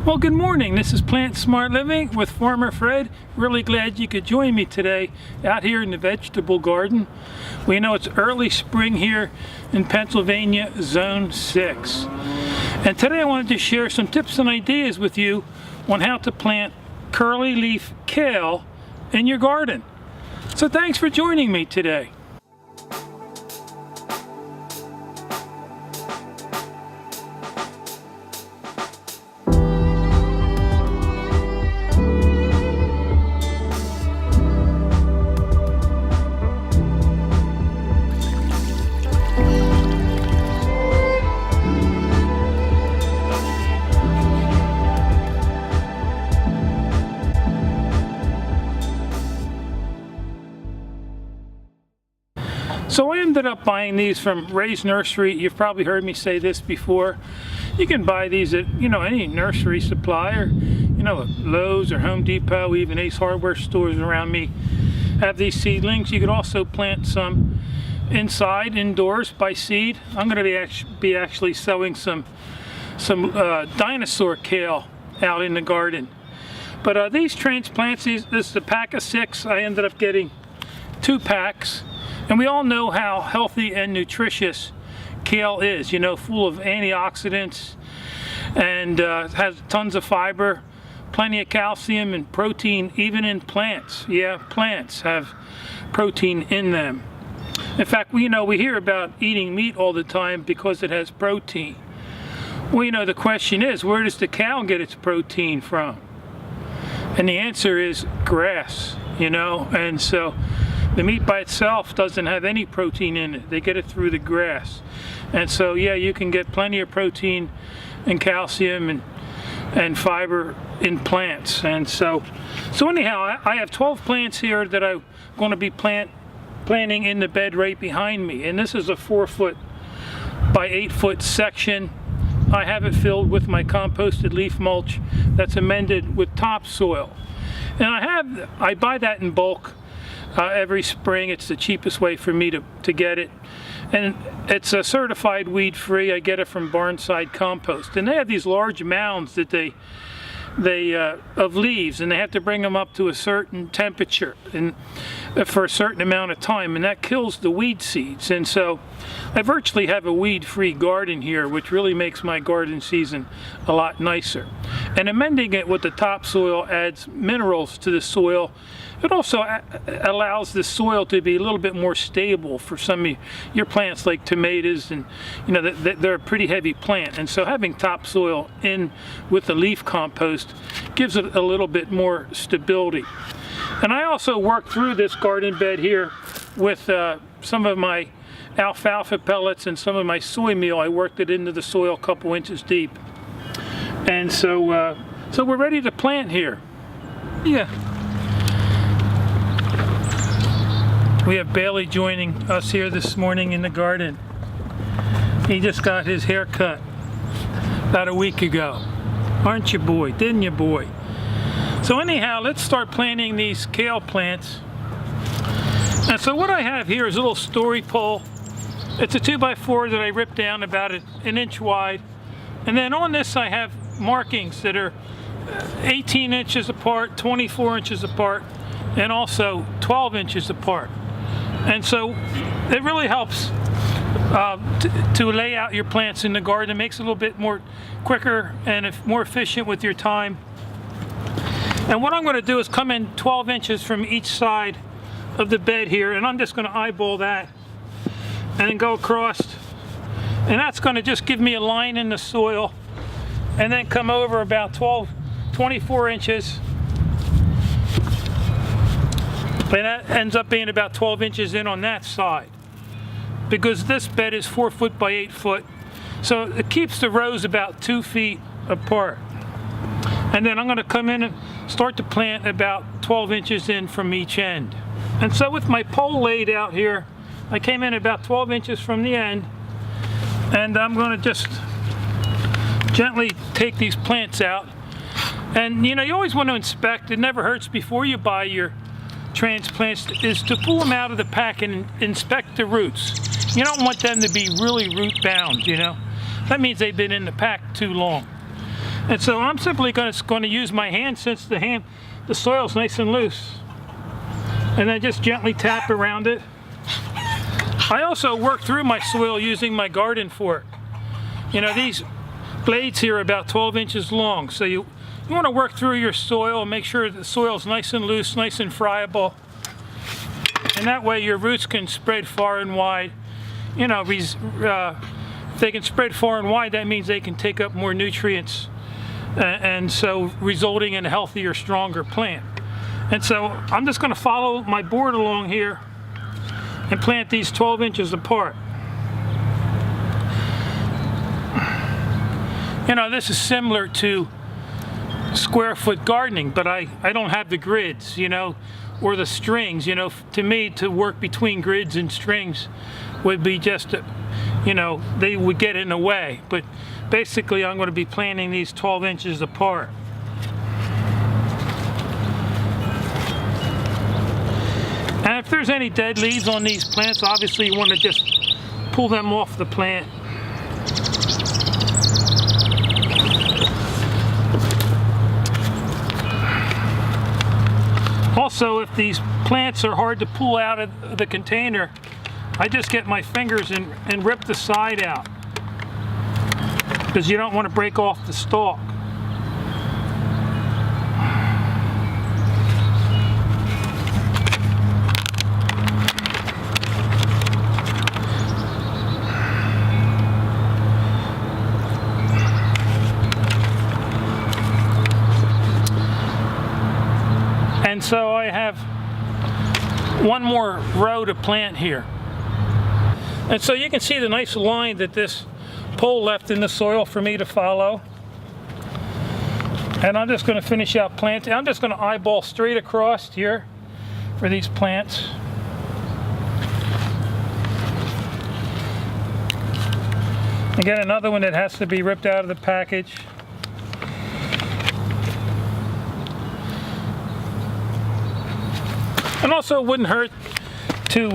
Well, good morning. This is Plant Smart Living with Farmer Fred. Really glad you could join me today out here in the vegetable garden. We know it's early spring here in Pennsylvania, Zone 6. And today I wanted to share some tips and ideas with you on how to plant curly leaf kale in your garden. So thanks for joining me today. So I ended up buying these from Ray's Nursery. You've probably heard me say this before. You can buy these at, any nursery supplier, Lowe's or Home Depot, even Ace Hardware stores around me have these seedlings. You could also plant some indoors by seed. I'm going to be actually sowing some dinosaur kale out in the garden. But these transplants, this is a pack of 6. I ended up getting 2 packs. And we all know how healthy and nutritious kale is, full of antioxidants and has tons of fiber, plenty of calcium and protein, even in plants. Yeah, plants have protein in them. In fact, we hear about eating meat all the time because it has protein. Well, the question is, where does the cow get its protein from? And the answer is grass, and so the meat by itself doesn't have any protein in it. They get it through the grass. And so, yeah, you can get plenty of protein and calcium and fiber in plants. And so anyhow, I have 12 plants here that I'm going to be planting in the bed right behind me. And this is a 4-foot by 8-foot section. I have it filled with my composted leaf mulch that's amended with topsoil. And I buy that in bulk. Every spring. It's the cheapest way for me to get it, and it's a certified weed-free. I get it from Barnside Compost, and they have these large mounds that they of leaves, and they have to bring them up to a certain temperature and for a certain amount of time, and that kills the weed seeds. And so I virtually have a weed-free garden here, which really makes my garden season a lot nicer. And amending it with the topsoil adds minerals to the soil. It also allows the soil to be a little bit more stable for some of your plants like tomatoes, and they're a pretty heavy plant. And so having topsoil in with the leaf compost gives it a little bit more stability. And I also work through this garden bed here with some of my alfalfa pellets and some of my soy meal. I worked it into the soil a couple inches deep. And so we're ready to plant here. Yeah. We have Bailey joining us here this morning in the garden. He just got his hair cut about a week ago. Aren't you, boy? Didn't you, boy? So anyhow, let's start planting these kale plants. And so what I have here is a little story pole. It's a 2x4 that I ripped down about an inch wide. And then on this I have markings that are 18 inches apart, 24 inches apart, and also 12 inches apart. And so it really helps to lay out your plants in the garden. It makes it a little bit more quicker and more efficient with your time. And what I'm going to do is come in 12 inches from each side of the bed here, and I'm just going to eyeball that and then go across. And that's going to just give me a line in the soil, and then come over about 24 inches. And that ends up being about 12 inches in on that side, because this bed is 4 foot by 8 foot. So it keeps the rows about 2 feet apart. And then I'm going to come in and start to plant about 12 inches in from each end. And so with my pole laid out here, I came in about 12 inches from the end, and I'm going to just gently take these plants out. And you always want to inspect. It never hurts before you buy your transplants is to pull them out of the pack and inspect the roots. You don't want them to be really root bound, That means they've been in the pack too long. And so I'm simply going to use my hand, since the soil's nice and loose, and then just gently tap around it. I also work through my soil using my garden fork. You know, these blades here are about 12 inches long, so you want to work through your soil and make sure the soil's nice and loose, nice and friable, and that way your roots can spread far and wide. You know, if they can spread far and wide, that means they can take up more nutrients, and so resulting in a healthier, stronger plant. And so I'm just going to follow my board along here and plant these 12 inches apart. You know, this is similar to square foot gardening, but I don't have the grids, you know, or the strings. You know, to me, to work between grids and strings would be just, you know, they would get in the way. But basically, I'm going to be planting these 12 inches apart. And if there's any dead leaves on these plants, obviously you want to just pull them off the plant. Also, if these plants are hard to pull out of the container, I just get my fingers and rip the side out, because you don't want to break off the stalk. And so I have one more row to plant here. And so you can see the nice line that this pole left in the soil for me to follow. And I'm just going to finish out planting. I'm just going to eyeball straight across here for these plants. Again, another one that has to be ripped out of the package. And also, it wouldn't hurt to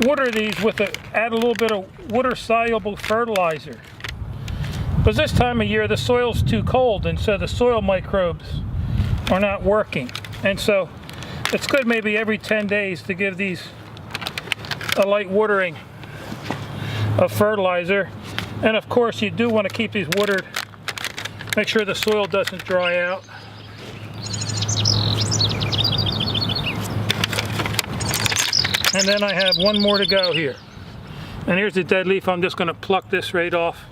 water these with add a little bit of water-soluble fertilizer. Because this time of year, the soil's too cold, and so the soil microbes are not working. And so it's good maybe every 10 days to give these a light watering of fertilizer. And of course, you do want to keep these watered. Make sure the soil doesn't dry out. And then I have one more to go here. And here's the dead leaf. I'm just going to pluck this right off.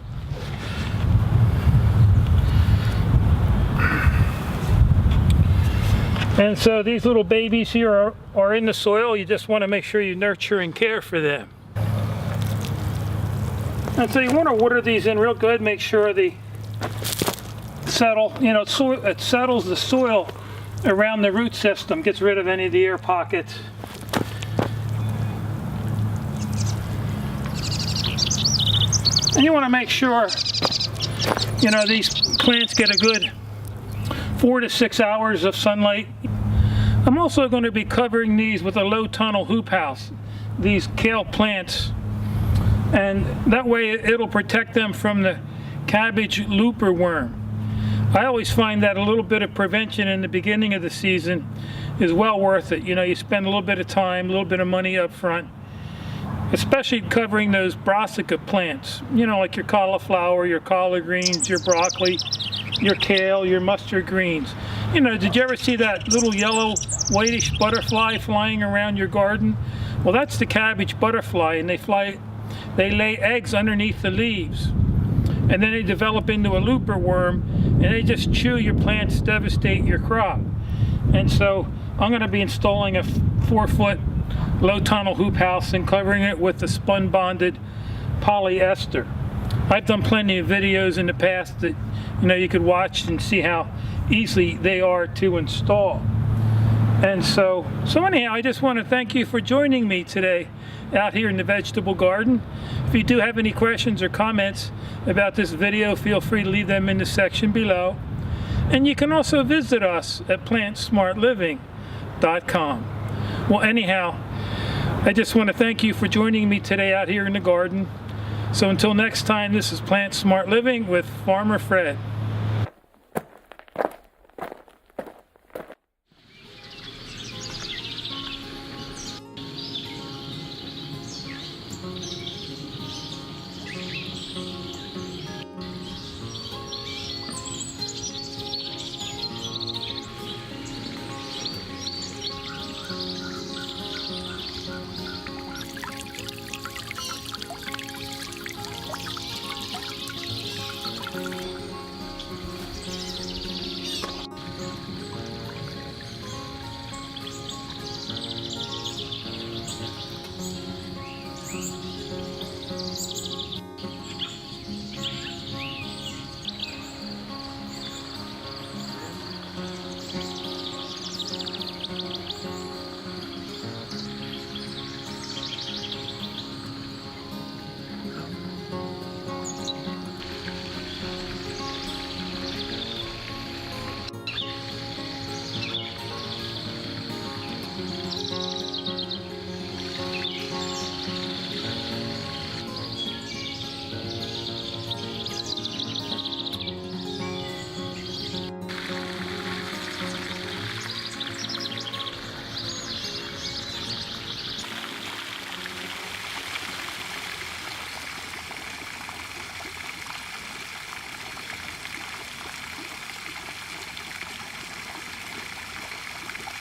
And so these little babies here are in the soil. You just want to make sure you nurture and care for them. And so you want to water these in real good. Make sure they settle. You know, it settles the soil around the root system. Gets rid of any of the air pockets. And you want to make sure, you know, these plants get a good 4 to 6 hours of sunlight. I'm also going to be covering these with a low tunnel hoop house, these kale plants, and that way it'll protect them from the cabbage looper worm. I always find that a little bit of prevention in the beginning of the season is well worth it. You know, you spend a little bit of time, a little bit of money up front, especially covering those brassica plants, you know, like your cauliflower, your collard greens, your broccoli, your kale, your mustard greens. You know, did you ever see that little yellow whitish butterfly flying around your garden? Well, that's the cabbage butterfly, and they lay eggs underneath the leaves, and then they develop into a looper worm, and they just chew your plants, devastate your crop. And so I'm going to be installing a 4-foot low tunnel hoop house and covering it with the spun bonded polyester. I've done plenty of videos in the past that, you know, you could watch and see how easy they are to install. And so anyhow, I just want to thank you for joining me today out here in the vegetable garden. If you do have any questions or comments about this video, feel free to leave them in the section below. And you can also visit us at plantsmartliving.com. Well, anyhow, I just want to thank you for joining me today out here in the garden. So until next time, this is Plant Smart Living with Farmer Fred.